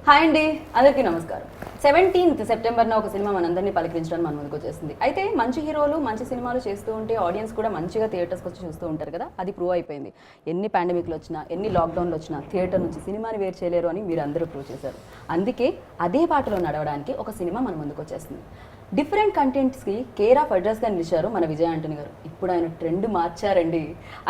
Hi అండి, అందరికీ నమస్కారం. 17th సెప్టెంబర్న ఒక సినిమా మనందరినీ పలకరించడానికి మన ముందుకు వచ్చేసింది. అయితే మంచి హీరోలు మంచి సినిమాలు చేస్తూ ఉంటే ఆడియన్స్ కూడా మంచిగా థియేటర్స్కి వచ్చి చూస్తూ ఉంటారు కదా, అది ప్రూవ్ అయిపోయింది. ఎన్ని పాండమిక్లు వచ్చినా, ఎన్ని లాక్డౌన్లు వచ్చినా థియేటర్ నుంచి సినిమాని వేరు చేయలేరు అని మీరు అందరూ ప్రూవ్ చేశారు. అందుకే అదే బాటలో నడవడానికి ఒక సినిమా మన ముందుకు వచ్చేస్తుంది. డిఫరెంట్ కంటెంట్స్కి కేర్ ఆఫ్ అడ్రస్గా నిలిచారు మన విజయ్ ఆంటనీ గారు. ఇప్పుడు ఆయన ట్రెండ్ మార్చారండి.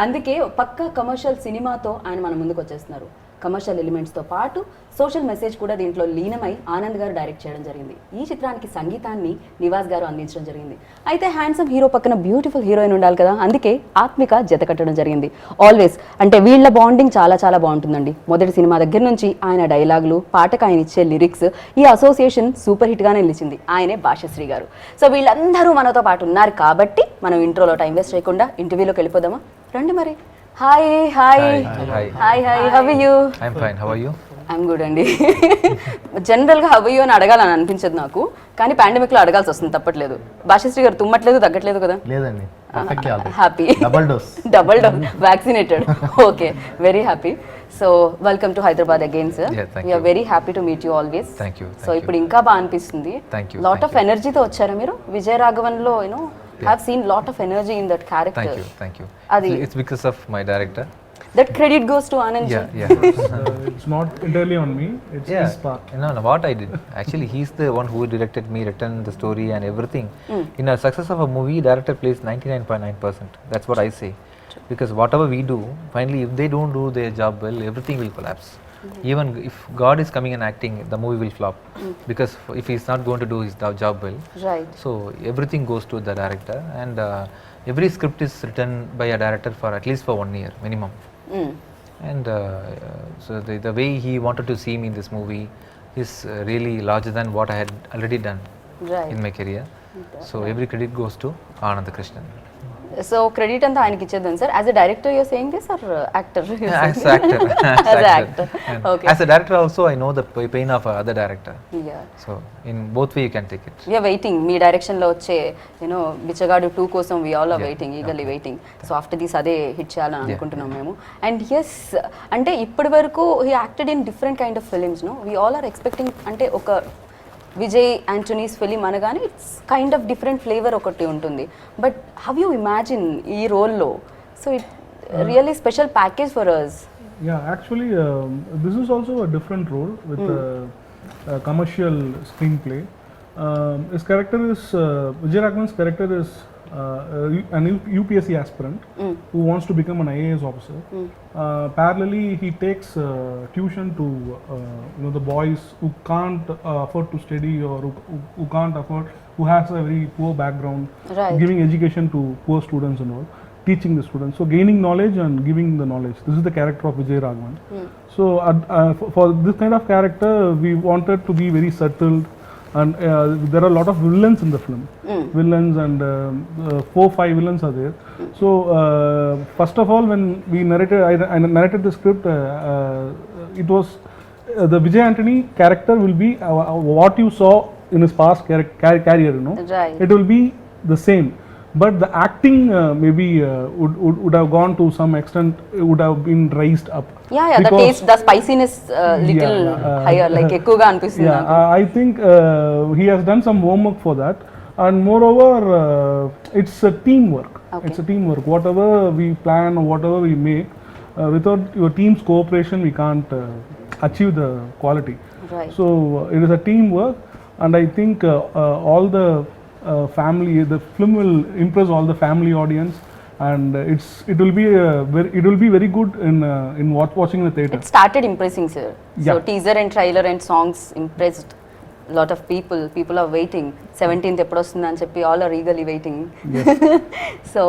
అందుకే పక్కా కమర్షియల్ సినిమాతో ఆయన మన ముందుకు వచ్చేస్తున్నారు. కమర్షియల్ ఎలిమెంట్స్తో పాటు సోషల్ మెసేజ్ కూడా దీంట్లో లీనమై ఆనంద్ గారు డైరెక్ట్ చేయడం జరిగింది. ఈ చిత్రానికి సంగీతాన్ని నివాస్ గారు అందించడం జరిగింది. అయితే హ్యాండ్సమ్ హీరో పక్కన బ్యూటిఫుల్ హీరోయిన్ ఉండాలి కదా, అందుకే ఆత్మిక జత కట్టడం జరిగింది. ఆల్వేస్ అంటే వీళ్ళ బాండింగ్ చాలా చాలా బాగుంటుందండి. మొదటి సినిమా దగ్గర నుంచి ఆయన డైలాగులు, పాటకు ఆయన ఇచ్చే లిరిక్స్, ఈ అసోసియేషన్ సూపర్ హిట్గానే నిలిచింది. ఆయనే భాషశ్రీ గారు. సో వీళ్ళందరూ మనతో పాటు ఉన్నారు కాబట్టి మనం ఇంట్రోలో టైం వేస్ట్ చేయకుండా ఇంటర్వ్యూలోకి వెళ్ళిపోదామా? రండి మరి. Hi hi hi hi, how are you? I am fine, how are you? I'm good అండి. జనరల్గా హౌ ఆర్ యు అని అడగాలని అనిపించదు నాకు, కానీ పాండమిక్లో అడగాల్సి వస్తుంది, తప్పట్లేదు. భాషశ్రీ గారు తుమ్మట్లేదు, తగ్గట్లేదు కదా? లేదండి, happy. Double dose vaccinated. Okay, very happy. So welcome to Hyderabad again sir. We are very happy to meet you always. So ఇప్పుడు ఇంకా బాగా అనిపిస్తుంది. లాట్ ఆఫ్ ఎనర్జీతో వచ్చారా మీరు? విజయ రాఘవన్లో you know have seen lot of energy in that character. Thank you. It's because of my director. That credit goes to Anand ji. Yeah. It's not entirely on me, it's his part. No, what I did. Actually, he's the one who directed me, written the story and everything. In a success of a movie, director plays 99.9%. That's what I say. Because whatever we do, finally, if they don't do their job well, everything will collapse. Even if God is coming and acting, the movie will flop. Because if he's not going to do his job well, right, so everything goes to the director, and every script is written by a director for at least for 1 year minimum. And so the way he wanted to see me in this movie is really larger than what I had already done in my career. So every credit goes to Anand Krishnan. So credit anta ayaniki ichedam sir. As a director you're saying this, or actor? As actor. As actor. Okay. As a director also I know the pain of other director. Yeah. So in both way you can take it. We are waiting. Me direction lo వచ్చే బిచ్చగాడు 2 కోసం we all are waiting, eagerly waiting. So after this అదే hit చేయాలని అనుకుంటున్నాం మేము. And yes, అంటే ఇప్పటి వరకు he acted in different kind of films, no? We all are expecting అంటే ఒక విజయ్ యాంటనీస్ ఫిలిం అనగానే it's kind of different flavour ఒకటి ఉంటుంది. బట్ హౌ యూ ఇమాజిన్ ఈ రోల్లో? So it really special package for us. Yeah, actually this is also a different role with commercial screenplay. His character is Vijaya Raghavan's character is an UPSC aspirant who wants to become an IAS officer. Parallelly he takes tuition to the boys who can't afford to study, or who can't afford, who has a very poor background, right, giving education to poor students and all, teaching the students, so gaining knowledge and giving the knowledge. This is the character of Vijay Raghavan. So for this kind of character we wanted to be very subtle, and there are a lot of villains in the film. Villains, and 4-5 villains are there. So first of all, when we narrated, I narrated the script, it was the Vijay Antony character will be what you saw in his past career, Right. It will be the same, but the acting maybe would have gone to some extent, would have been raised up. Yeah, the taste, the spiciness little higher, like ఎక్కువగా అనిపిస్తుంది. I think he has done some homework for that, and moreover it's a teamwork. Okay. It's a teamwork. Whatever we plan or whatever we make, without your team's cooperation we can't achieve the quality. Right. So it is a teamwork, and I think all the family, the film will impress all the family audience, and it will be very good in watching the theater. It started impressing, sir. Yeah. So teaser and trailer and songs impressed lot of people are waiting. 17th ఎప్పుడు వస్తుందని చెప్పి all are eagerly waiting. So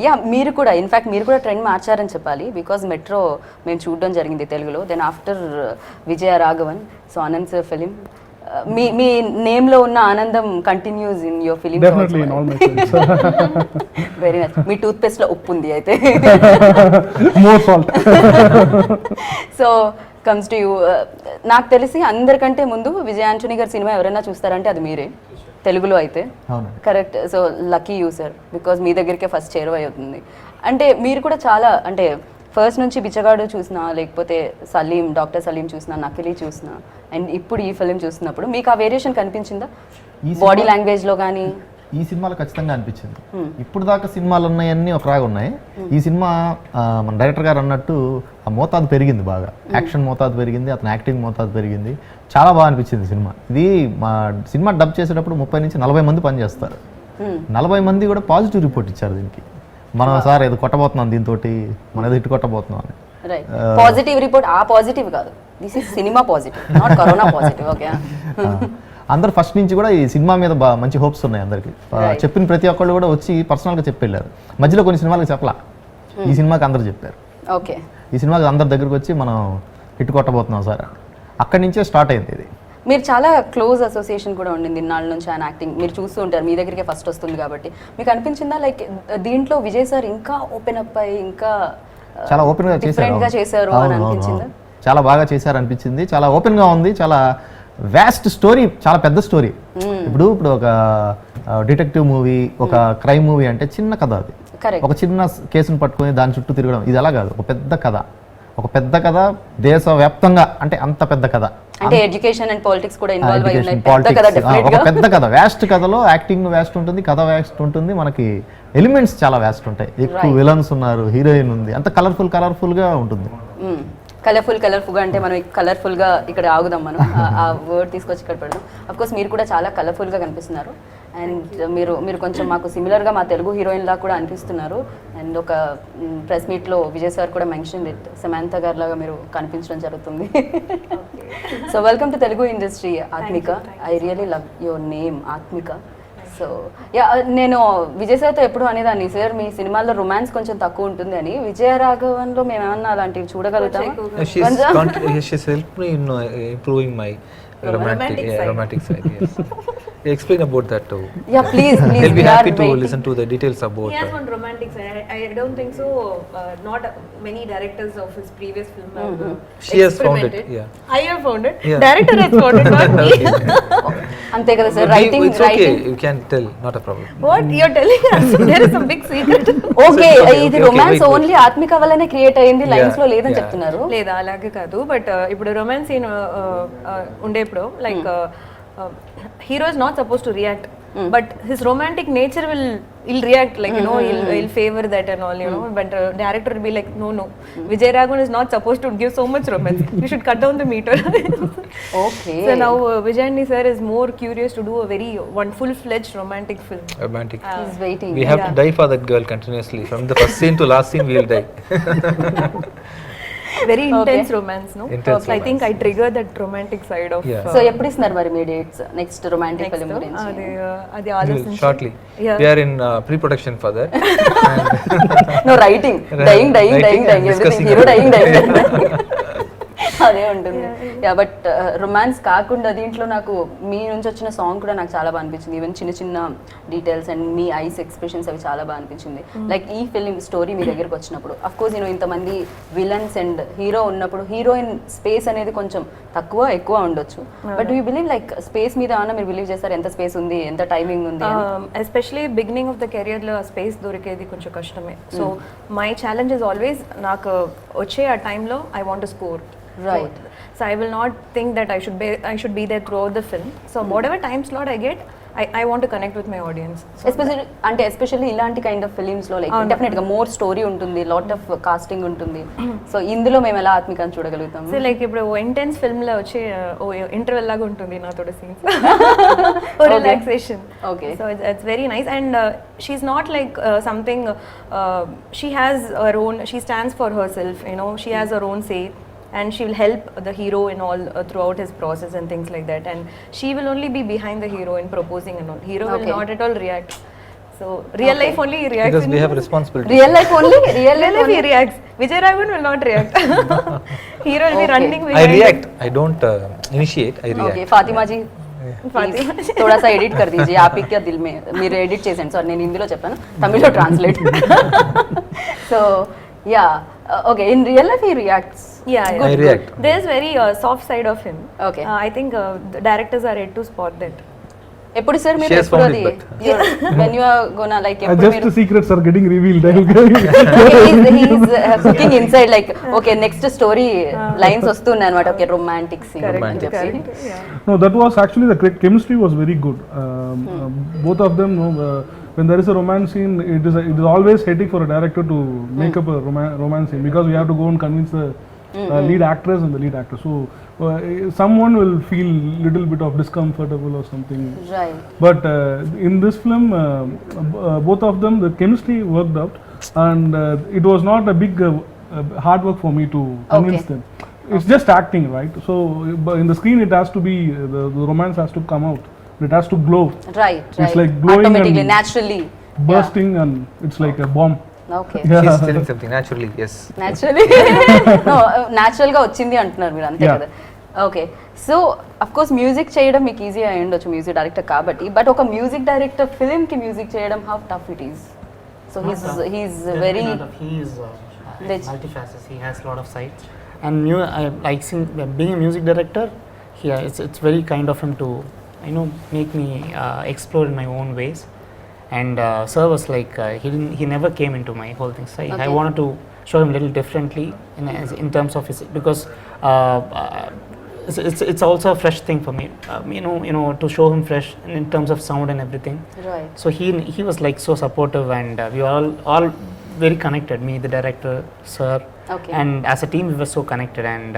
yeah, మీరు కూడా in fact మీరు కూడా trend మార్చారని చెప్పాలి. Because metro మేము చూడడం జరిగింది తెలుగులో. Then after Vijaya Raghavan, so Anand sir film, మీ నేమ్ లో ఉన్న ఆనందం continues in your film. Definitely in all my films. Very nice. మీ టూత్ పేస్ట్ లో ఉప్పు ఉంది అయితే. More salt. So comes to you. నాకు తెలిసి అందరికంటే ముందు విజయ్ ఆంటనీ గారి సినిమా ఎవరైనా చూస్తారంటే అది మీరే, తెలుగులో అయితే. Correct. So lucky you sir, because మీ దగ్గరికే ఫస్ట్ చేరువ అవుతుంది. అంటే మీరు కూడా చాలా అంటే ఫస్ట్ నుంచి బిచ్చగాడు చూసినా, లేకపోతే సలీం, డాక్టర్ సలీం చూసినా, నకిలీ చూసినా, అండ్ ఇప్పుడు ఈ ఫిలిం చూసినప్పుడు మీకు ఆ వేరియేషన్ కనిపించిందా బాడీ లాంగ్వేజ్లో కానీ? ఈ సినిమాలో ఖచ్చితంగా అనిపించింది. ఇప్పుడు దాకా సినిమాలు ఉన్నాయన్నీ ఒకలాగా ఉన్నాయి. ఈ సినిమా మన డైరెక్టర్ గారు అన్నట్టు ఆ మోతాదు పెరిగింది, బాగా యాక్షన్ మోతాదు పెరిగింది, అతని యాక్టింగ్ మోతాదు పెరిగింది. చాలా బాగా అనిపించింది సినిమా. ఇది మా సినిమా డబ్ చేసేటప్పుడు 30 నుంచి 40 మంది పనిచేస్తారు. 40 మంది కూడా పాజిటివ్ రిపోర్ట్ ఇచ్చారు దీనికి. మనం సార్ ఏదో కొట్టబోతున్నాం, దీంతో మనం ఏదో హిట్ కొట్టబోతున్నాం అని. పాజిటివ్ రిపోర్ట్, ఆ పాజిటివ్ కాదు, this is cinema positive, not corona positive. Okay, అందరు ఫస్ట్ నుంచి కూడా ఈ సినిమా మీద మంచి హోప్స్ ఉన్నాయి అందరికి. చెప్పిన ప్రతి ఒక్కళ్ళు కూడా వచ్చి పర్సనల్గా చెప్పి వెళ్ళారు. మధ్యలో కొన్ని సినిమాలకు చెప్పలా, ఈ సినిమాకి అందరు చెప్పారు. ఓకే, ఈ సినిమాకి అందరి దగ్గరకు వచ్చి మనం హిట్ కొట్టబోతున్నాం సార్, అక్కడి నుంచే స్టార్ట్ అయింది ఇది. మీరు చాలా క్లోజ్ అసోసియేషన్ కూడా ఉండింది ఇన్నాళ్ళ నుంచి ఆయన యాక్టింగ్, మీరు చూస్తూ ఉంటారు, మీ దగ్గరికి ఫస్ట్ వస్తుంది కాబట్టి. మీకు అనిపించిందా లైక్ దీంట్లో విజయ్ సార్ ఇంకా ఓపెన్ అప్ అయ్యి ఇంకా చాలా ఓపెన్గా చేశారు అని అనిపించిందా? చాలా బాగా చేశారు అనిపించింది. చాలా ఓపెన్గా ఉంది, చాలా వ్యాస్ట్ స్టోరీ, చాలా పెద్ద స్టోరీ. ఇప్పుడు ఒక డిటెక్టివ్ మూవీ, ఒక క్రైమ్ మూవీ అంటే చిన్న కథ, అది ఒక చిన్న కేసును పట్టుకొని దాని చుట్టూ తిరగడం, ఇది అలా కాదు. ఒక పెద్ద కథ దేశవ్యాప్తంగా, అంటే అంత పెద్ద కథ, అంటే ఎడ్యుకేషన్ అండ్ పాలిటిక్స్ కూడా ఇన్వాల్వ్ అయి ఉన్నాయి. ఒక పెద్ద కథ, వ్యాస్ట్ కథలో యాక్టింగ్ వ్యాస్ట్ ఉంటుంది, కథ వ్యాస్ట్ ఉంటుంది, మనకి ఎలిమెంట్స్ చాలా వ్యాస్ట్ ఉంటాయి. ఎక్కువ విలన్స్ ఉన్నారు, హీరోయిన్ ఉంది, అంత కలర్ఫుల్గా ఉంటుంది. కలర్ఫుల్గా అంటే మనం కలర్ఫుల్గా ఇక్కడ ఆగుదాం, మనం ఆ వర్డ్ తీసుకొచ్చి ఇక్కడ పెడదాం. అఫ్కోర్స్ మీరు కూడా చాలా కలర్ఫుల్గా కనిపిస్తున్నారు. అండ్ మీరు కొంచెం మాకు సిమిలర్గా మా తెలుగు హీరోయిన్లా కూడా అనిపిస్తున్నారు. అండ్ ఒక ప్రెస్ మీట్లో విజయ్ సార్ కూడా మెన్షన్ ఇట్, సమాంత గారి లాగా మీరు కనిపించడం జరుగుతుంది. So welcome to Telugu industry Aathmika. I really love your name Aathmika. So yeah, నేను విజయ్ సార్తో ఎప్పుడు అనేదాన్ని, సార్ మీ సినిమాల్లో రొమాన్స్ కొంచెం తక్కువ ఉంటుంది అని. విజయ రాఘవన్లో మేము ఏమన్నా అలాంటివి చూడగలుగుతాము? romantic side, yes. Explain about that too. Yeah, please. They'll be happy to listen to the details about. Yes, on romantic side, I don't think so. Not many directors of his previous film have She has found it. Yeah. I have found it. Yeah. Director has found it, not me. అంతే కదా sir, It's okay. You can tell, not a problem. What you're telling us? There is some big secret. Okay, ఇది romance only ఆత్మిక వల్లనే create అయ్యింది, lines లో లేదని చెప్తున్నారు. లేదా అలాగే కాదు, బట్ ఇప్పుడు రొమాన్స్ సీన్ ఉండేప్పుడు like hero is not supposed to react, but his romantic nature will react, like he'll favor that and all, but director will be like no, Vijay Raghavan is not supposed to give so much romance, you should cut down the meter. Okay, so now Vijay Antony sir is more curious to do a very one full-fledged romantic film. He's waiting. We have to die for that girl continuously, from the first scene to last scene we will die. Very intense romance, no? Intense I think I triggered that romantic side of. So ఎప్పుడు ఇస్తున్నారు మరి మీ dates next romantic film గురించి? అది ఆలోచించి Shortly. We are in pre-production for that. No, writing, dying, everything, hero dying. అదే ఉంటుంది. Yeah, but romance కాకుండా దీంట్లో నాకు మీ నుంచి వచ్చిన సాంగ్ కూడా నాకు చాలా బాగా అనిపించింది. ఈవెన్ చిన్న details and me ice expressions అవి చాలా బాగా అనిపించింది. లైక్ ఈ ఫిల్మ్ స్టోరీ మీ దగ్గరకు వచ్చినప్పుడు, అఫ్ కోర్స్ ఇంతమంది విలన్స్ అండ్ హీరో ఉన్నప్పుడు హీరోయిన్ స్పేస్ అనేది కొంచెం ఎక్కువ ఉండొచ్చు. But you believe like space మీద ఏమన్నా మీరు బిలీవ్ చేస్తారు? ఎంత స్పేస్ ఉంది, ఎంత టైమింగ్ ఉంది? ఎస్పెషలీ బిగినింగ్ ఆఫ్ ద కెరియర్లో ఆ స్పేస్ దొరికేది కొంచెం కష్టమే. So my challenge is always, నాకు వచ్చే ఆ టైంలో I want to score. Right. So I will not think that I should be there throughout the film. So whatever time slot I get, I want to connect with my audience. Especially ఇలాంటి kind of films లో like definite గా more story ఉంటుంది, lot of casting ఉంటుంది. So ఇందులో మేము ఎలా ఆత్మికని చూడగలుగుతాం? సో లైక్ ఇప్పుడు ఇంటెన్స్ ఫిల్మ్ లో వచ్చే ఇంటర్వెల్ లాగా ఉంటుంది నాతో scenes, relaxation. Okay, so it's very nice. And she is not like something, she has her own, she stands for herself, she has her own say. And she will help the hero in all throughout his process and things like that. And she will only be behind the hero in proposing and all. Hero will not at all react. So real life only he reacts. Because we have responsibility. Real life he reacts. Vijay Raghavan will not react. Hero will be running behind. I react. I don't initiate. I react. Okay, Fatima ji, थोड़ा सा edit कर दीजिए. आप ही क्या दिल में మీరు edit చేయండి సార్, నేను హిందీలో చెప్పాను, తమిళ్లో translate. So yeah, okay, in real life he reacts. Yeah, I react. There's very soft side of him. Okay. I think the directors are yet to spot that. ఎప్పుడు సార్ మీరు She has ఎప్పుడు found అది it, when you are gonna like ఎప్పుడు Just మీరు the secrets are getting revealed. he's cooking inside like okay next story lines వస్తున్నాయి అన్నమాట okay romantic scene అని చెప్పి No, that was actually the chemistry was very good. Both of them, when there is a romance scene, it is always headache for a director to make up a romance scene because we have to go and convince the lead actress and the lead actor. So someone will feel little bit of discomfortable or something. right But in this film, both of them, the chemistry worked out, and it was not a big hard work for me to convince them. It's just acting, right? So in the screen, it has to be the romance has to come out. It has to glow, right It's like glowing automatically and naturally bursting, and it's like a bomb. okay She's telling something naturally, yes. naturally no natural గా వచ్చింది అంటున్నారు మీరు అంతే Yeah. కదా okay so of course music చేయడం మీకు easy అయి ఉండొచ్చు మ్యూజిక్ డైరెక్టర్ కాబట్టి బట్ ఒక మ్యూజిక్ డైరెక్టర్ ఫిల్మ్ కి మ్యూజిక్ చేయడం how tough it is so he's very He is Rich. multifaceted. He has a lot of sides. And like being a music director, it's very kind of him to make me explore in my own ways. And Sir was like he never came into my whole thing. So Okay. I wanted to show him a little differently in terms of his because. It's also a fresh thing for me, to show him fresh in terms of sound and everything. right So he was like so supportive, and we were all very connected. Me, the director, Sir, Okay. and as a team we were so connected. And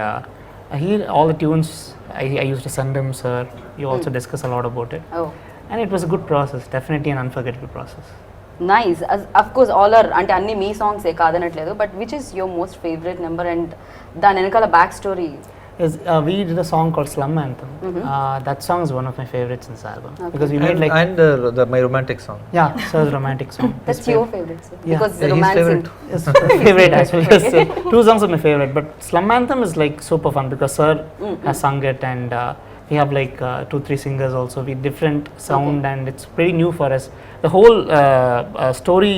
all the tunes I used to send him, Sir. We also discuss a lot about it, oh and it was a good process. Definitely an unforgettable process. Nice of course all are అంటే అన్ని మీ songs ఏ కాదనట్లేదు but which is your most favourite number and దాని వెనకాల back story We did a song called Slum Anthem. That song is one of my favorites in this album because we made like And my romantic song. yeah, Sir's romantic song. That's your favourite Yeah. Because His romance favorite. It's my favorite as well. Yes, two songs are my favorite, but Slum Anthem is like super fun because Sir has sung it, and we have like 2-3 singers also with different sound, and it's pretty new for us. The whole story,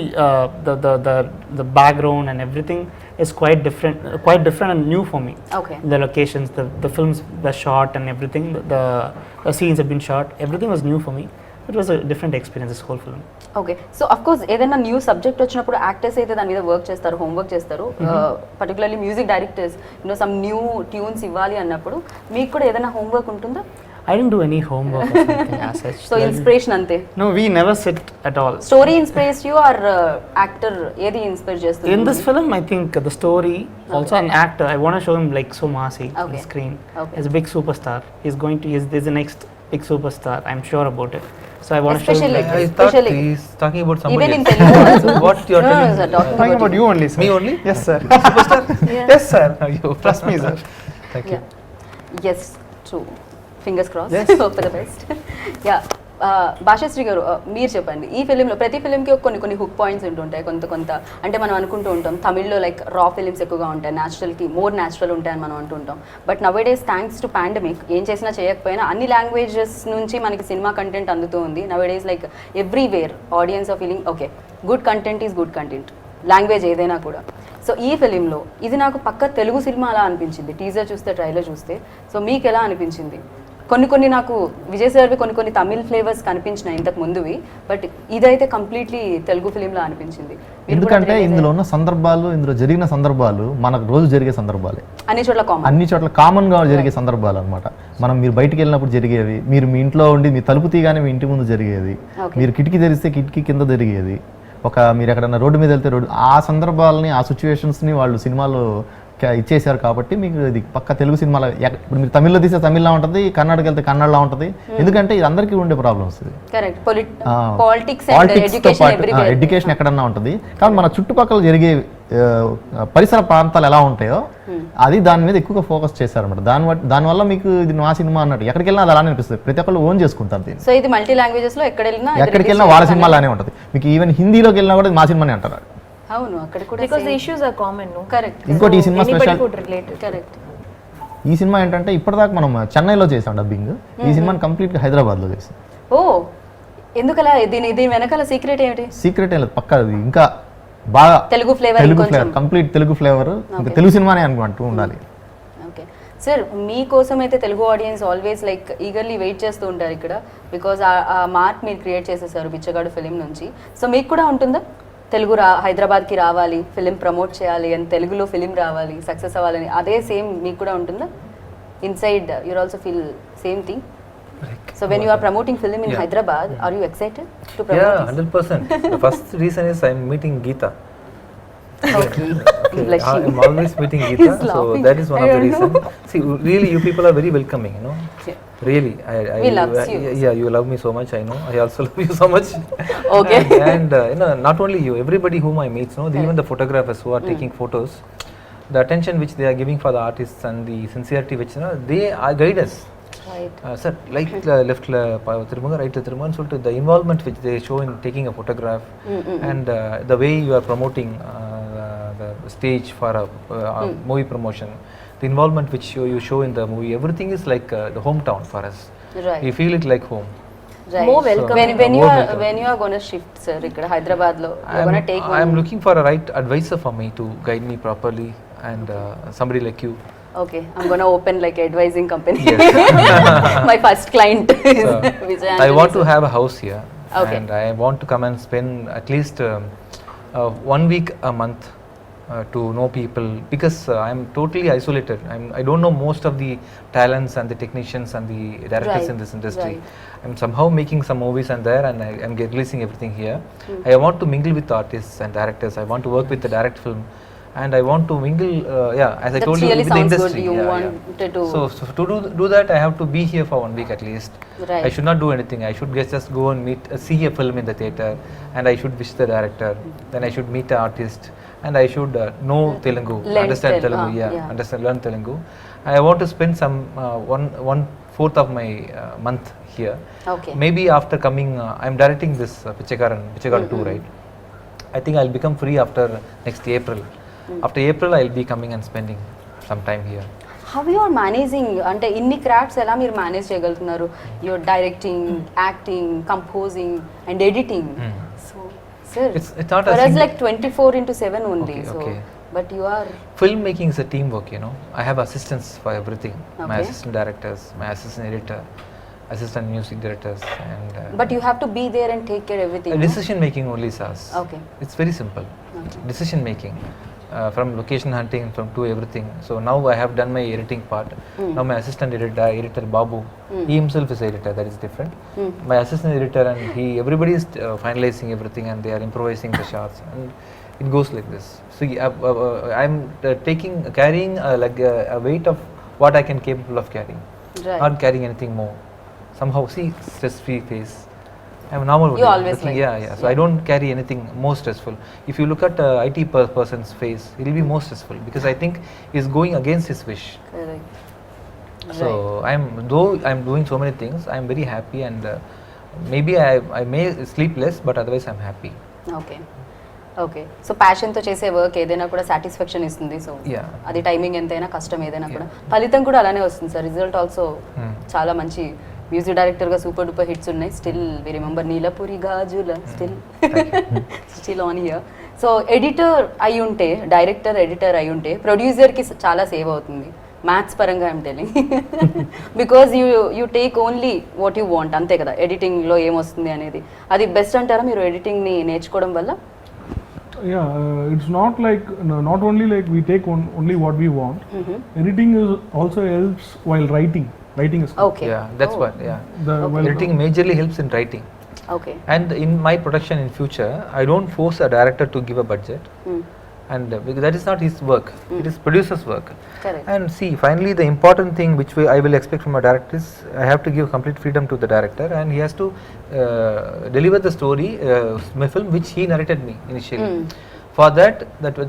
the background and everything is quite different and new for me. Okay The locations, the films were shot and everything, the scenes have been shot, everything was new for me. It was a different experience, this whole film. Okay so of course ఏదైనా new subject వచ్చినప్పుడు actors అయితే దాని మీద work చేస్తారు homework చేస్తారు particularly music directors some new tunes ఇవ్వాలి అన్నప్పుడు మీకు కూడా ఏదైనా హోంవర్క్ ఉంటుందా I didn't do any homework or something as such. So inspiration అంతే No, we never sit at all. Story inspires you or actor ఏది ఇన్స్పైర్ చేస్తుంది In this film, I think the story, also an actor, I want to show him like so massy on Okay. the screen. Okay. He's a big superstar. He's the next big superstar. I'm sure about it. So I want to show him Especially like I this. thought Especially- he's talking about somebody even in else. Telugu also. What you're No, no, telling sir, talking Talking about about you only, sir. me only? Yes, sir. Yeah. Yes, sir. Ayyo. Trust me, sir. Thank you. Yes true fingers cross Yes. Hope for the best yeah Bhashasri గారు మీరు చెప్పండి ఈ ఫిలింలో ప్రతి ఫిలింకి కొన్ని hook points ఉంటుంటాయి కొంత అంటే మనం అనుకుంటూ ఉంటాం తమిళ్లో లైక్ రా ఫిలిమ్స్ ఎక్కువగా ఉంటాయి న్యాచురల్కి మోర్ న్యాచురల్ ఉంటాయని మనం అంటుంటాం but nowadays thanks to pandemic ఏం చేసినా చేయకపోయినా అన్ని లాంగ్వేజెస్ నుంచి మనకి సినిమా కంటెంట్ అందుతూ ఉంది nowadays like everywhere audience are feeling okay good content is good content language ఏదైనా కూడా సో ఈ ఫిలింలో ఇది నాకు పక్క తెలుగు సినిమా అలా అనిపించింది టీజర్ చూస్తే ట్రైలర్ చూస్తే సో మీకు ఎలా అనిపించింది కొన్ని నాకు విజయ్ సార్వి కొన్ని తమిళ్ ఫ్లేవర్స్ కనిపించినాయి ఇంతకు ముందువి బట్ ఇదైతే కంప్లీట్లీ తెలుగు ఫిలింలా అనిపించింది మీరు కూడా ఎందుకంటే realize ఇందులో ఉన్న సందర్భాలు ఇందులో జరిగిన సందర్భాలు మనకు రోజు జరిగే సందర్భాలే అన్ని చోట్ల కామన్ అన్ని చోట్ల కామన్ గా జరిగే సందర్భాలు అనమాట మీరు బయటికి వెళ్ళినప్పుడు జరిగేవి మీరు మీ ఇంట్లో ఉండి మీ తలుపు తీగానే మీ ఇంటి ముందు జరిగేది Okay. మీరు కిటికీ తెరిస్తే కిటికీ కింద జరిగేది మీరు ఎక్కడన్నా రోడ్డు మీద వెళ్తే రోడ్డు ఆ సందర్భాలని ఆ సిచ్యువేషన్స్ని వాళ్ళు సినిమాలో ఇచ్చేసారు కాబట్టి మీకు ఇది పక్క తెలుగు సినిమాలో ఇప్పుడు మీరు తమిళ్లో తీస్తే తమిళ్లా ఉంటుంది కన్నడకి వెళ్తే కన్నడలా ఉంటుంది ఎందుకంటే ఇది అందరికీ ఉండే problems correct politics and education ఎక్కడన్నా ఉంటుంది కానీ మన చుట్టుపక్కల జరిగే పరిసర ప్రాంతాలు ఎలా ఉంటాయో అది దాని మీద ఎక్కువగా ఫోకస్ చేశారన్నమాట దానివల్ల మీకు ఇది మా సినిమా అన్నట్టు ఎక్కడికి వెళ్ళినా అది అలానే అనిపిస్తుంది ప్రతి ఒక్కళ్ళు ఓన్ చేసుకుంటారు దీన్ని సో ఇది మల్టీ లాంగ్వేజెస్ లో ఎక్కడికి వెళ్ళినా వాళ్ళ సినిమా అలానే ఉంటుంది మీకు ఈవెన్ హిందీలోకి వెళ్ళినా కూడా ఇది మా సినిమానే అంటారు అవును అక్కడ కూడా Because the issues are common, no? Correct ఇంకోటి ఈ cinema Anybody special could relate to it. Correct ఈ సినిమా ఏంటంటే ఇప్పటిదాకా మనం చెన్నైలో చేసాం డబ్బింగ్ ఈ సినిమాని కంప్లీట్గా హైదరాబాద్లో చేసాం ఓ ఎందుకలా దీని వెనకాల సీక్రెట్ ఏమిటి సీక్రెట్ ఏం లేదు పక్కా అది ఇంకా బాగా Telugu flavour complete Telugu flavour ఇంకా తెలుగు సినిమానే అనుకుంటూ ఉండాలి ఓకే సార్ మీకోసం అయితే Telugu audience always like eagerly wait చేస్తూ ఉంటారు ఇక్కడ, బికాజ్ ఆ మార్క్ మీరు క్రియేట్ చేసేసారు బిచ్చగాడు ఫిలిం నుంచి. సో మీకు కూడా ఉంటుందా తెలుగు హైదరాబాద్కి రావాలి, ఫిలిం ప్రమోట్ చేయాలి అని, తెలుగులో ఫిలిం రావాలి, సక్సెస్ అవ్వాలని, అదే సేమ్ మీకు కూడా ఉంటుందా? Inside your also feel same thing? So when you are promoting film in Hyderabad, are you excited to promote? Yeah, 100%. The first reason is I'm meeting Geeta. Okay. Blushing. I'm always meeting Geeta, He's so laughing. that is one I of the don't reasons. See, really, you people are very welcoming, you know. Yeah. Really, We love you. Yeah, you love me so much. I know. I also love you so much. Okay. And you know, not only you, everybody whom I meet, you know, even the photographers who are taking photos, the attention which they are giving for the artists and the sincerity which, you know, they are guide us. Right. Sir, like left Tirumanga, right Tirumanga, so the involvement which they show in taking a photograph and the way you are promoting the stage for a movie promotion, the involvement which you show in the movie, everything is like the hometown for us. Right. We feel it like home. Right. More welcome. When you are going to shift, sir, ఇక్కడ హైదరాబాద్ లో you're going to take I am looking for a right advisor for me to guide me properly, and somebody like you. Okay, I'm going to open like advising company. My first client is Vijay Antony. I want to have a house here, Okay. and I want to come and spend at least 1 week a month to know people, because I'm totally isolated. I don't know most of the talents and the technicians and the directors Right, in this industry. right. I'm somehow making some movies and there, and I'm releasing everything here. I want to mingle with artists and directors. I want to work with the direct film, and I want to mingle, as I That told you, really with the sounds industry. good. You Yeah, wanted to. So to do that, I have to be here for 1 week at least. Right. I should not do anything. I should just go and see a film in the theater, and I should visit the director. Then I should meet the artist, and I should know Telugu, Learn understand Telugu, Telugu. yeah. Understand, learn Telugu. I want to spend some 1/4 of my month here. Okay. Maybe after coming, I'm directing this Pichakaran 2, right? I think I'll become free after next April. After April, I'll be coming and spending some time here. How you are managing, అంటే ఇన్ని crafts ఎలా మీరు manage చేయగలుగుతున్నారు? Your directing, acting, composing and editing. So sir It's not a for us single- like 24/7 only. Okay, So okay. but you are Filmmaking is a teamwork, you know. I have assistants for everything. My Okay. assistant directors, my assistant editor, assistant music directors, and but you have to be there and take care everything. no? decision making only is us. Okay. It's very simple. Decision making. From location hunting, from to everything. So now I have done my editing part. Now my assistant editor Babu, he himself is editor. That is different. My assistant editor and everybody is finalizing everything, and they are improvising the shots, and it goes like this. See, I'm carrying like a weight of what I can capable of carrying. Right. Not carrying anything more. Somehow, see, stress-free face. I'm a normal. You always looking, like yeah, this, yeah. So yeah. I don't carry anything more stressful. If you look at IT person's face, it will be more stressful, because I think he's going against his wish. Correct. So though I'm doing so many things, I'm very happy, and maybe I may sleep less, but otherwise I'm happy. Okay okay. So ప్యాషన్తో చేసే work ఏదైనా కూడా satisfaction ఇస్తుంది. So Yeah. అది timing ఎంతైనా, కష్టం ఏదైనా కూడా ఫలితం కూడా అలానే వస్తుంది సార్. రిజల్ట్ ఆల్సో చాలా మంచి మ్యూజిక్ డైరెక్టర్గా సూపర్ డూపర్ హిట్స్ ఉన్నాయి. Still we remember Neelapuri Gajula, still on here. So editor అయి ఉంటే, డైరెక్టర్ ఎడిటర్ అయి ఉంటే ప్రొడ్యూసర్కి చాలా సేవ్ అవుతుంది మ్యాథ్స్ పరంగా. I'm telling, because you take only what you want, అంతే కదా. ఎడిటింగ్లో ఏమొస్తుంది అనేది అది బెస్ట్ అంటారా మీరు ఎడిటింగ్ని నేర్చుకోవడం వల్ల? Yeah, it's not like not only like we take only what we want. Editing is also helps while writing. Writing is okay. Yeah, that's what. Yeah, while editing majorly helps in writing. Okay. And in my production in future, I don't force a director to give a budget, and because that is not his work. It is producer's work. Correct. And see, finally, the important thing which I will expect from a director is I have to give complete freedom to the director, and he has to deliver the story, my film, which he narrated me initially. For that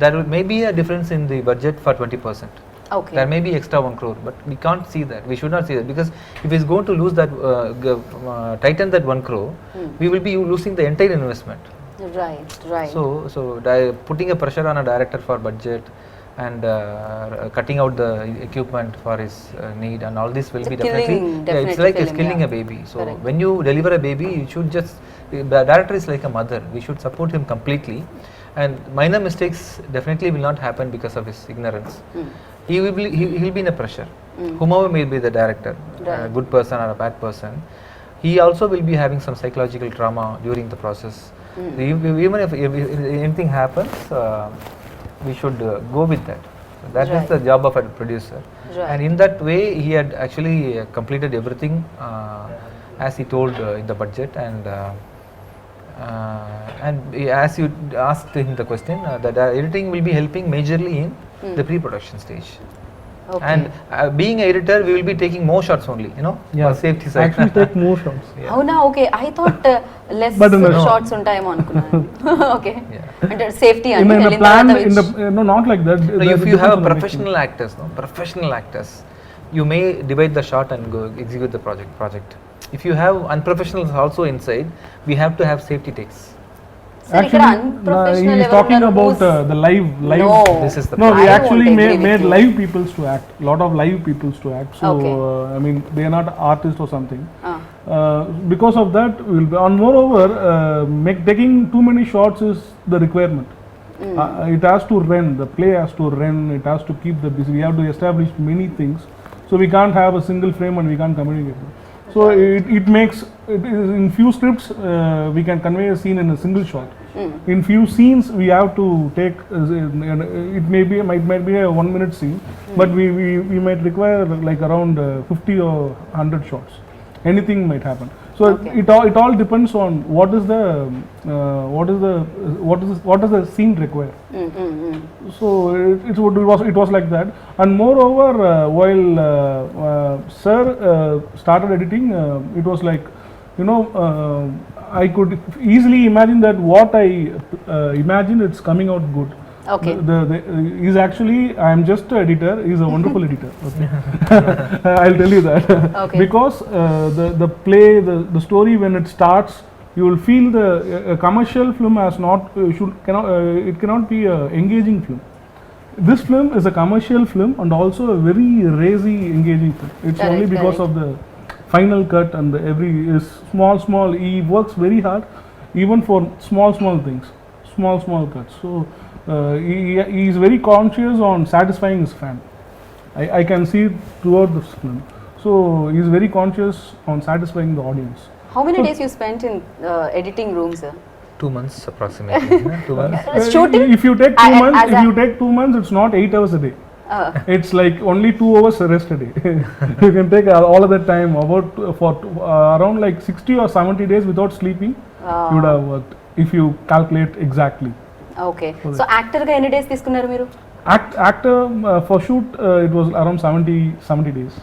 there may be a difference in the budget for 20%. Okay. There may be extra 1 crore, but we can't see that. We should not see that, because if he's going to lose that, tighten that 1 crore, we will be losing the entire investment. Right. So putting a pressure on a director for budget, and cutting out the equipment for his need, and all this will It's be a killing, definitely, it's like definitely killing film, a yeah. baby. So Correct. when you deliver a baby, you should just, the director is like a mother. We should support him completely, and minor mistakes definitely will not happen because of his ignorance. He will be in a pressure. whomever may be the director, a good person or a bad person, he also will be having some psychological trauma during the process. Even if anything happens, we should go with that. So that is the job of a producer. And in that way, he had actually completed everything as he told in the budget. And as you asked him the question, the editing will be helping majorly in the pre-production stage. Okay. And being an editor, we will be taking more shots only, for safety side. Actually take more shots. అవునా okay I thought less But no. Shots ఉంటాయేమో అనుకున్నాను okay Yeah. అంటే safety In అంటే a వెళ్ళిన plan, తర్వాత no, not like that. No, if you have professional actors, you may divide the shot and go execute the project. If you have unprofessionals also inside, we have to have safety takes. Sir ఇక్కడ Actually, unprofessional he is talking about the live. No. This is the No, we I actually won't agree with made you. live peoples to act. Lot of live peoples to act. So Okay. I mean, they are not artists or something. Because of that, we'll be, and moreover, taking too many shots is the requirement. It has to run. The play has to run. It has to keep the busy. We have to establish many things. So we can't have a single frame and we can't communicate. So it makes in few scripts we can convey a scene in a single shot. In few scenes we have to take it might be a 1 minute scene, but we might require like around 50 or 100 shots. Anything might happen. So Okay. it all depends on what does the scene require. So it was like that. And moreover, while sir started editing, it was like, I could easily imagine that what I imagined, it's coming out good. Okay. He's actually, I am just an editor, he's a wonderful editor. Okay. I'll tell you that. Okay. Because the play, the story, when it starts, you will feel a commercial film has not, it cannot be an engaging film. This film is a commercial film and also a very racy, engaging film. It's Correct, only because correct. of the final cut and every is small. He works very hard, even for small things, small cuts. So he is very conscious on satisfying his fan. I can see it throughout this film. So he is very conscious on satisfying the audience. How many days you spent in editing room, sir? 2 months approximately. 2 months. Shooting? If you take 2 months, if 2 months, it's not 8 hours a day. It's like only 2 hours rest a day. You can take all of that time around like 60 or 70 days without sleeping. You would have worked if you calculate exactly. Okay so actor గా ఎన్ని days తీసుకున్నారు మీరు Actor for shoot it was around 70 days.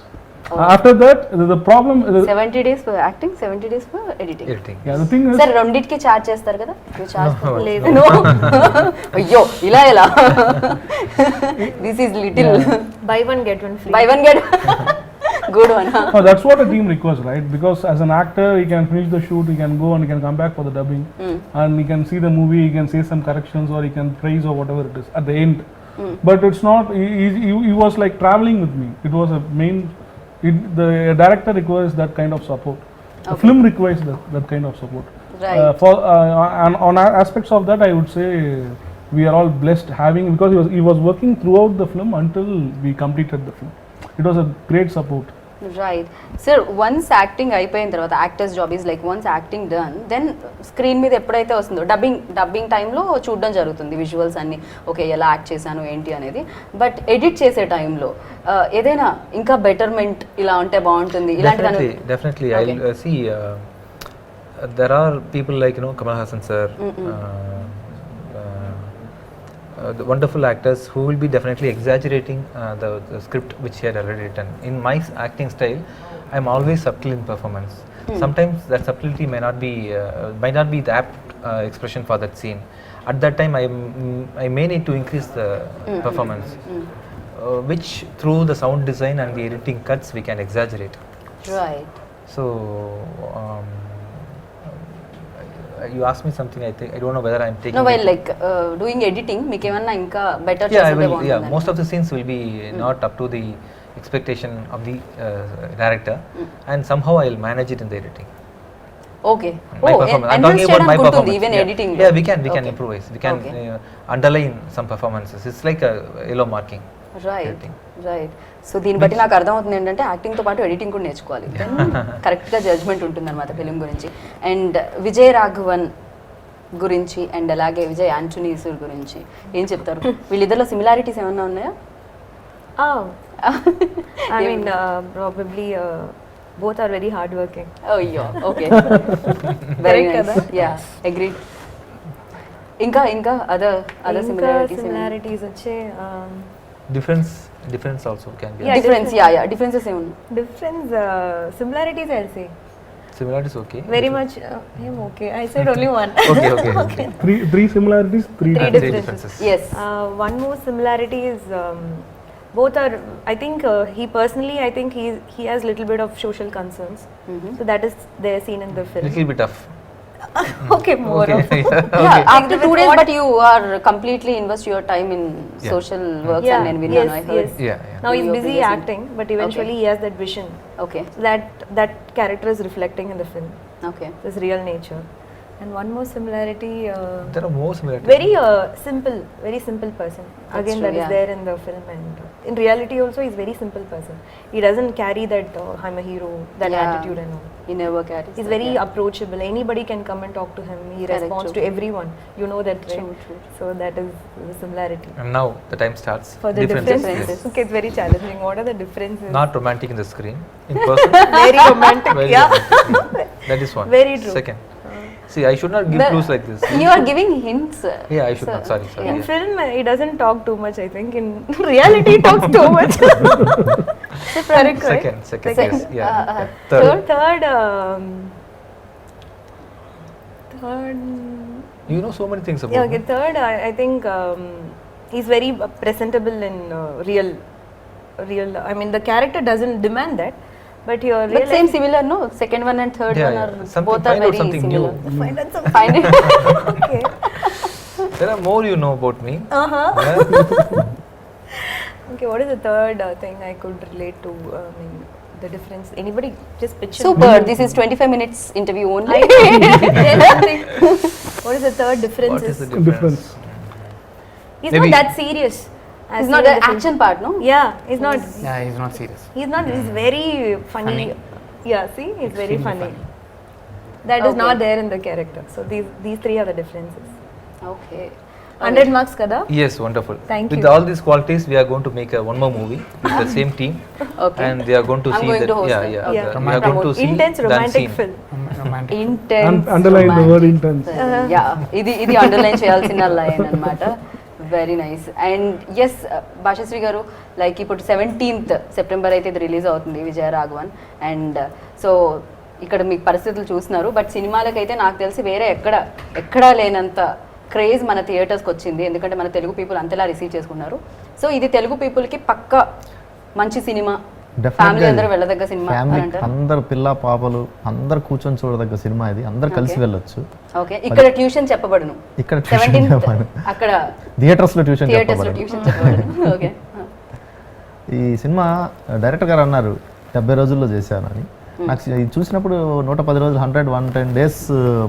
After that, the problem. 70 days for acting 70 days for editing Editing. Yeah, the thing is. Sir రెండిటికి charge చేస్తారు కదా మీరు charge లేదు. No అయ్యో ఇలా ఎలా this is little Buy one get one free. By one get good one No, that's what a team requires, right? Because as an actor, he can finish the shoot, he can go and he can come back for the dubbing, and he can see the movie, he can say some corrections or he can praise or whatever it is at the end. But it's not. He was like traveling with me. It was a main. The director requires that kind of support. The film requires that kind of support. Right. And on aspects of that, I would say we are all blessed having, because he was working throughout the film until we completed the film. It was a great support. Right sir once acting అయిపోయిన తర్వాత actors job is like once acting done then screen మీద ఎప్పుడైతే వస్తుందో dubbing టైంలో చూడడం జరుగుతుంది visuals అన్ని okay ఎలా యాక్ట్ చేశాను ఏంటి అనేది బట్ ఎడిట్ చేసే టైంలో ఏదైనా ఇంకా బెటర్మెంట్ ఇలా ఉంటే బాగుంటుంది ఇలాంటి Definitely. I'll see. There are people like Kamal Hassan sir, the wonderful actors who will be definitely exaggerating the script which he had already written. In my acting style, I'm always subtle in performance. Sometimes that subtlety may not be the apt expression for that scene. At that time, I may need to increase the performance, which through the sound design and the editing cuts we can exaggerate. Right So. You asked me something. I don't know whether I'm taking. No while like doing editing మీకు ఏమన్నా ఇంకా better Yeah, I చేస్తే will. Yeah, బాగుంటుంది most of the scenes will be not up to the expectation of the director, and somehow I'll manage it in the editing. Okay My performance. I'm talking about my performance. Even Yeah. Editing Yeah, we can improvise. We can Okay. underline some performances. It's like a yellow marking. Right right. So దీన్ని బట్టి నాకు అర్థమవుతుంది ఏంటంటే యాక్టింగ్తో పాటు editing కూడా నేర్చుకోవాలి, కరెక్ట్గా judgement ఉంటుందన్నమాట ఫిలిం గురించి. అండ్ విజయ్ రాఘవన్ గురించి అండ్ అలాగే విజయ్ యాంటనీస్ గురించి ఏం చెప్తారు? వీళ్ళిద్దరిలో సిమిలారిటీస్ ఏమన్నా ఉన్నాయా? I mean, probably both are very hardworking. అయ్యో okay, very nice, yeah agreed. ఇంకా ఇంకా అదర్ similarities వచ్చే difference also can be. Yeah, difference, yeah yeah differences ఏమున్నాయి? difference, similarities I'll say. Similarities okay. Very much, okay. I said only one. Okay. Three similarities, three Three differences. Yes. One more similarity is both are. I think he personally, I think he has little bit of social concerns. So that is there seen in the film. Little bit of. Okay, more of. Yeah, after 2 days, but you are completely invest your time in social works and then yes, I heard. yes. Yeah. Now he's Your busy previous acting, but eventually he has that vision. Okay, So that character is reflecting in the film. okay. His real nature. And one more similarity. There are more similarities. Very simple person. Again, true, that is yeah. there in the film, and in reality also he's very simple person. He doesn't carry that I'm a hero, that Yeah. attitude and all. He never carries. He's that, very yeah. approachable. Anybody can come and talk to him. He Correct, responds true. to everyone. You know that, right? True, true. So that is the similarity. And now the time starts. For the differences. Differences. Okay, it's very challenging. What are the differences? Not romantic in the screen. In person. Very romantic. Very Yeah. romantic. That is one. Very true. Second. See, I should not give clues like this. You are giving hints. Yeah, I should not. Sorry. In Yeah. film, he doesn't talk too much. I think in reality, he talks too much. Correct, right? Second. Second. Yes. Yeah. Uh, Third. Third. You know so many things about Yeah, okay. him. Third, I think he's very presentable in real. I mean, the character doesn't demand that, but your real. But same similar, no? Second one and third Yeah, one yeah. are Something- both are find out very something similar. new. Find out some. Find it. Okay. There are more you know about me. Uh-huh. Okay, what is the third thing I could relate to? I mean, the difference. Anybody just picture. Super. This is 25 minutes interview only. There's something. What is the third difference? What is the difference. difference? He's Maybe- not that serious. as It's seen not in the the film. action part, no? Yeah, he's not. Yeah, he's not serious. He's not. He's very funny. Funny. Yeah, see, he's very Extremely funny. That is Okay. not there in the character. So these three are the differences. Okay. 100 marks, kada? Yes, wonderful. Thank With you. all these qualities, we are going to make one more movie with the same team, Okay. and they are going to I'm see going that. to host Yeah, them. yeah. Yeah. We are going to see Intense the romantic unseen. film. Romantic. Intense. Underline the word romantic. intense. Yeah, ఇది underline చేయాల్సిన line అన్నమాట. Very nice. And yes Bhashasree గారు, like ఇప్పుడు 17th September అయితే ఇది release అవుతుంది Vijaya Raghavan. And so ఇక్కడ మీకు పరిస్థితులు చూస్తున్నారు, బట్ సినిమాలకైతే నాకు తెలిసి వేరే ఎక్కడా లేనంత క్రేజ్ మన థియేటర్స్కి వచ్చింది, ఎందుకంటే మన తెలుగు పీపుల్ అంతలా రిసీవ్ చేసుకున్నారు. సో ఇది తెలుగు పీపుల్కి పక్క మంచి సినిమా, ఫ్యామిలీ అందరూ వెళ్ళదగ్గ సినిమా అని ఫ్యామిలీ అంటారు. అందరు పిల్ల పాపలు అందరు కూర్చొని చూడదగ్గ సినిమా ఇది, అందరు కలిసి Okay. వెళ్ళొచ్చు. ఓకే. ఇక్కడ ట్యూషన్ చెప్పబడును. ఇక్కడ ట్యూషన్ 17th చెప్పాలి, అక్కడ థియేటర్స్ లో ట్యూషన్ థియేటర్స్ లో చెప్పబడదు. ట్యూషన్ చెప్పబడును. ఓకే. ఈ సినిమా డైరెక్టర్ గారు అన్నారు 70 రోజుల్లో చేశానని. నాకు ఇది చూసినప్పుడు 110 రోజులు 110 days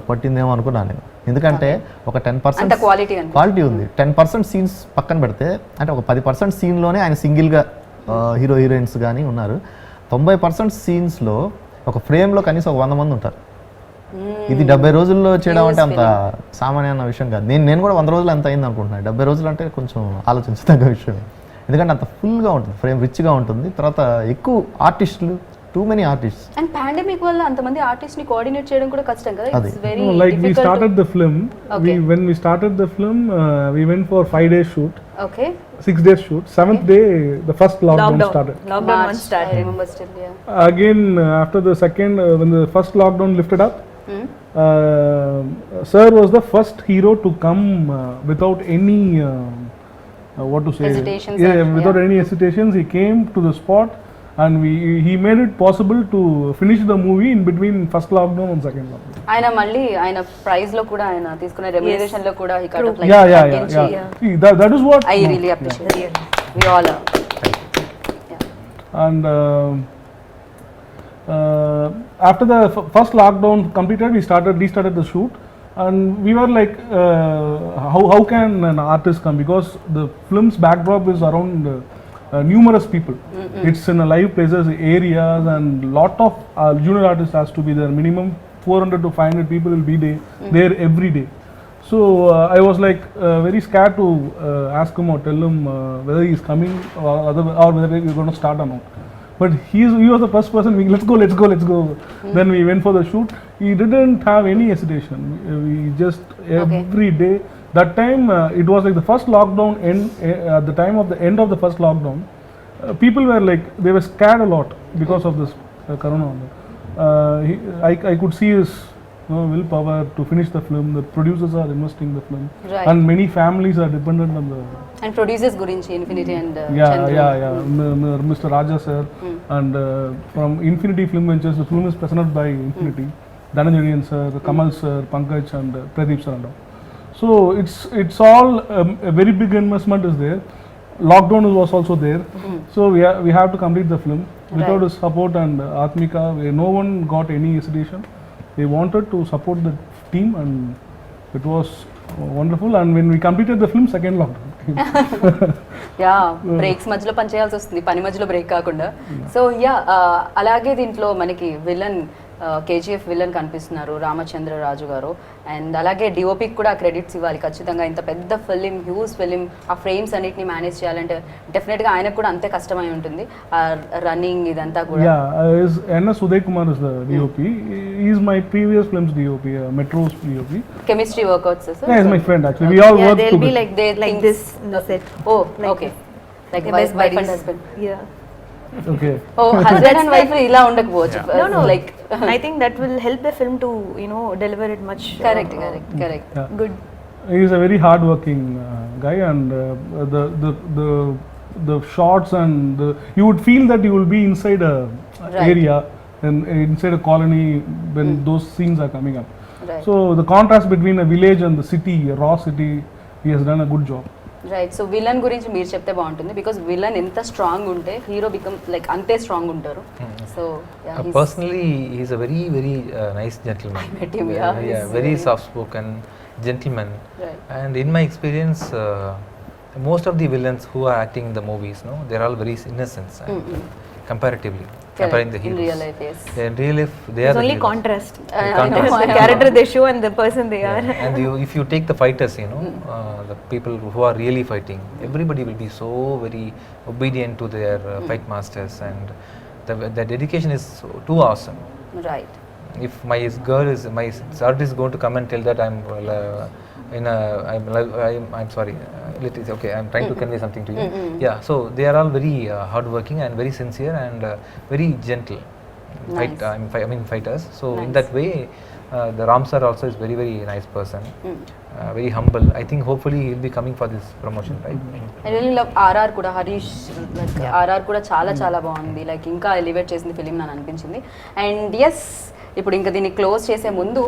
పట్టిందేమో అనుకున్నాను నేను. ఎందుకంటే ఒక 10% అంత క్వాలిటీ అని. క్వాలిటీ ఉంది. 10% సీన్స్ పక్కన పెడితే, అంటే ఒక 10% సీన్లోనే ఆయన సింగిల్గా హీరో హీరోయిన్స్ కానీ ఉన్నారు. 90% సీన్స్లో ఒక ఫ్రేమ్లో కనీసం ఒక 100 మంది ఉంటారు. ఇది 70 రోజుల్లో చేయడం అంటే అంత సామాన్యమైన విషయం కాదు. నేను కూడా 100 రోజులు ఎంత అయింది అనుకుంటున్నాను. 70 రోజులు అంటే కొంచెం ఆలోచించదగ్గ విషయం, ఎందుకంటే అంత ఫుల్గా ఉంటుంది, ఫ్రేమ్ రిచ్గా ఉంటుంది. తర్వాత ఎక్కువ ఆర్టిస్టులు, too many artists. And pandemic వల్ల అంతమంది ఆర్టిస్ట్ ని కోఆర్డినేట్ చేయడం కూడా కష్టం కదా. It's very No, like we started the film. Okay. When we started the film, we went for 5 days shoot, okay. 6 days shoot. 7th day, the first lockdown started. Lockdown once I started. remember still, yeah. Again, after the second, when the first lockdown lifted up, Sir was the first hero to come without any what to say? Hesitations Yeah, and- without yeah. any hesitations, he came to the spot, and he made it possible to finish the movie in between first lockdown and second lockdown. ఆయన మళ్ళీ ఆయన praise లో కూడా ఆయన తీసుకునే remuneration లో కూడా he kind of like Yeah. తగ్గించి, See, that is what. I really appreciate it. We all are. And after the first lockdown completed, we restarted the shoot, and we were like, how can an artist come, because the film's backdrop is around numerous people. It's in a live places, areas, and lot of junior artists has to be there. Minimum 400 to 500 people will be there every day. So I was like very scared to ask him or tell him whether he is coming or whether we're going to start or not. But he was the first person. Let's go. Then we went for the shoot. He didn't have any hesitation. We just every day. That time it was like the first lockdown. At the time of the end of the first lockdown, people were like they were scared a lot because of this corona. I could see his willpower to finish the film. The producers are investing in the film, Right. and many families are dependent on the. And producers గురించి infinity and Mr. Raja sir, and from Infinity Film Ventures, the film is presented by Infinity, Dhananjanian sir, Kamal sir, Pankaj, and Pradeep sir and all. So it's all a very big investment is there. Lockdown was also there, so we have to complete the film. Without his support and Aathmika, no one got any hesitation. They wanted to support the team, and it was wonderful. And when we completed the film, second lockdown. Yeah breaks మధ్యలో పని చేయాల్సి వస్తుంది, పని మధ్యలో break కాకుండా. So yeah అలాగే దీంట్లో మనకి విలన్ కేజీఎఫ్ విలన్ కనిపిస్తున్నారు రామచంద్ర రాజు గారు. అండ్ అలాగే డిఓపికి కూడా క్రెడిట్స్ ఇవ్వాలి ఖచ్చితంగా. ఇంత పెద్ద ఫిలిం, హ్యూజ్ ఫిలిం, ఆ ఫ్రేమ్స్ అన్నిటిని మేనేజ్ చేయాలంటే డెఫినెట్గా ఆయనకు కూడా అంతే కష్టమై ఉంటుంది, ఆ రన్నింగ్ ఇదంతా కూడా. NS Uday Kumar is the DOP. He is my previous film's DOP, Metro's DOP. Chemistry workouts Yeah, he's my friend actually. We all work they'll be together. like this in the set. Oh Like okay, this. Like They're best wife and buddies. Husband. Yeah. Okay. ఓ husband and wife ఇలా ఉండకపోవచ్చు. No. Like I think that will help the film to deliver it much. Correct. Yeah. Good. He is a very hard-working guy, and the shots and you would feel that you will be inside a Right. area and inside a colony when those scenes are coming up. Right. So the contrast between a village and the city, a raw city, he has done a good job. Right. So villain గురించి మీరు చెప్తే బాగుంటుంది, because villain ఎంత strong ఉంటే hero become like అంతే strong ఉంటారు. So Personally, he's a very, very nice gentleman. I met him, yeah. He's Very soft-spoken gentleman. Right. And in my experience, most of the villains who are acting in the movies, they're all very innocent, comparatively. Comparing the in heroes. real life, yes. In real life, they are It's the only heroes. contrast. I know. The character they show and the person they are. Yeah. And if you take the fighters, the people who are really fighting, everybody will be so very obedient to their fight masters, and the dedication is too awesome. Right. If my son is going to come and tell that I'm sorry, it's okay, I'm trying to convey something to you. Yeah, so they are all very hardworking and very sincere and very gentle. Nice. Fighters. So in Nice. that way, the Ram sir also is very, very nice person, very humble. I think hopefully he'll be coming for this promotion, right? I really love RR కూడా. Harish like RR కూడా చాలా చాలా బాగుంది, like ఇంకా elevate చేసింది film నాకు అనిపించింది. And yes, ఇప్పుడు ఇంకా దీన్ని క్లోజ్ చేసే ముందు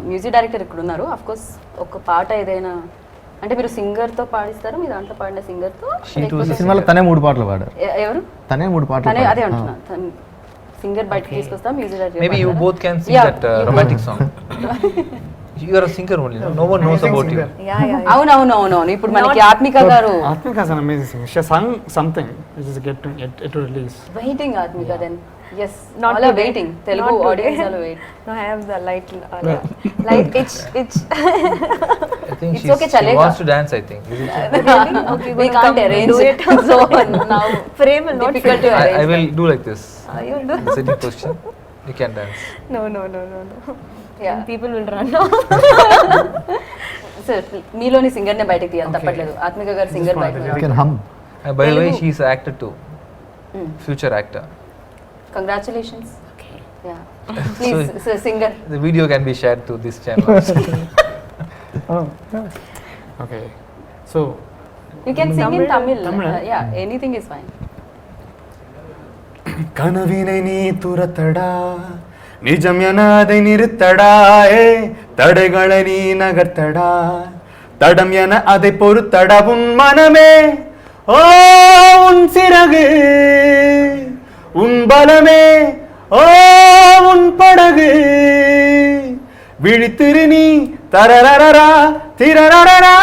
మ్యూజిక్ డైరెక్టర్ ఇక్కడ ఉన్నారు. అఫ్ కోర్స్ ఒక పాట ఏదైనా అంటే మీరు సింగర్తో పాడిస్తారు, మీ దాంట్లో పాడిన సింగర్తో ఈ సినిమాలో తనే 3 పాటలు పాడారు. ఎవరు? తనే 3 పాటలు అదే పాడారు. అంటున్నా, సింగర్ బయటకు తీసుకొస్తా, music director. Maybe you both can sing that romantic song. You are a singer only, no one knows about you. Yeah. అవునవునవును. ఇప్పుడు మనకి ఆత్మిక గారు Aathmika is an amazing singer. She has sung something which is yet to release. Waiting. Aathmika then yes, Not all are today. Waiting. Telugu Not today. Audience all wait. No, I have the light. It's I think It's okay, she chalega. wants to dance, I think. Isn't she? Okay, we gonna can't come arrange do it. So now Frame will not difficult to fit. arrange. I will do like this. You do. Sitting position. You can dance. No. Yeah. And people will run now. Sir మీలోని సింగర్నే బయటకు తీయాలి, తప్పట్లేదు. ఆత్మిక గారు singer బయటకు You can hum. By the way, Telugu. she is an actor too. Future actor. Congratulations. Please singer. The video can be shared to this channel. Okay. So you can sing in Tamil. Tamil. Yeah, anything is fine. கனவினை நீ துரத்தடா நிஜம் என அதை நிறுத்தடா தடைகளை நீ நகர்த்தடா தடம் என அதை பொறுத்தடா உன் மனமே ஓ உன் சிறகு உன் பலமே ஓ உன் படகு விழித்திரு நீ தரரரரா திரரரரா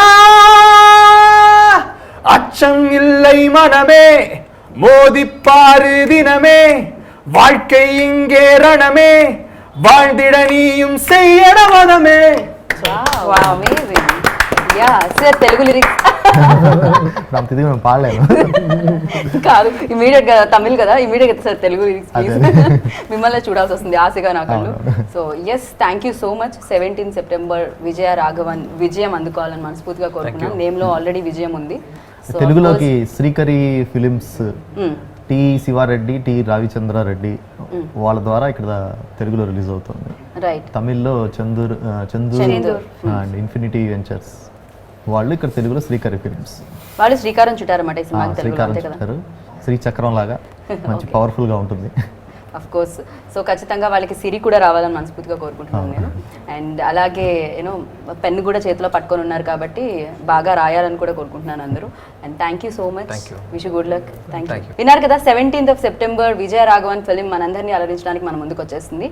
அச்சம் இல்லை மனமே மோதிப்பாரு தினமே வாழ்க்கை இங்கே ரணமே வாழ்ந்திட நீயும் செய்யட மதமே. Wow, amazing. Yeah, sir, Telugu lyrics. నాకు తిరిగి నేను పాడలేను. కాదు, ఇమీడియట్ గా తమిళ్ కదా, ఇమీడియట్ గా సార్ తెలుగు లిరిక్స్ ప్లీజ్. మిమ్మల్ని చూడాల్సి వస్తుంది ఆశగా నా కళ్ళు. So yes, thank you so much. 17 September Vijaya Raghavan విజయం అందుకోవాలని మనస్ఫూర్తిగా కోరుకున్నాను. నేమ్ లో ఆల్రెడీ విజయం ఉంది. తెలుగులోకి Srikari films, T Sivareddy, T Ravichandrareddy వాళ్ళ ద్వారా ఇక్కడ తెలుగులో రిలీజ్ అవుతుంది. రైట్. తమిళ్లో చందూర్ అండ్ ఇన్ఫినిటీ వెంచర్స్ వాళ్ళు ఇక్కడ తెలుగులో శ్రీకరి ఫిలిమ్స్ వాళ్ళు శ్రీకారం చుట్టారన్నమాట ఈ సినిమాకి తెలుగులో, శ్రీకారం అంతే కదా? చుట్టారు. శ్రీచక్రం లాగా మంచి పవర్ఫుల్ గా ఉంటుంది. Of course. సో ఖచ్చితంగా వాళ్ళకి సిరి కూడా రావాలని మనస్ఫూర్తిగా కోరుకుంటున్నాను నేను. అండ్ అలాగే యూనో పెన్ కూడా చేతిలో పట్టుకొని ఉన్నారు కాబట్టి బాగా రాయాలని కూడా కోరుకుంటున్నాను అందరూ. And thank you so much. Wish you good luck. Thank you. విన్నారు కదా, 17th September Vijaya Raghavan film మనందరినీ అలరించడానికి మన ముందుకు వచ్చేస్తుంది.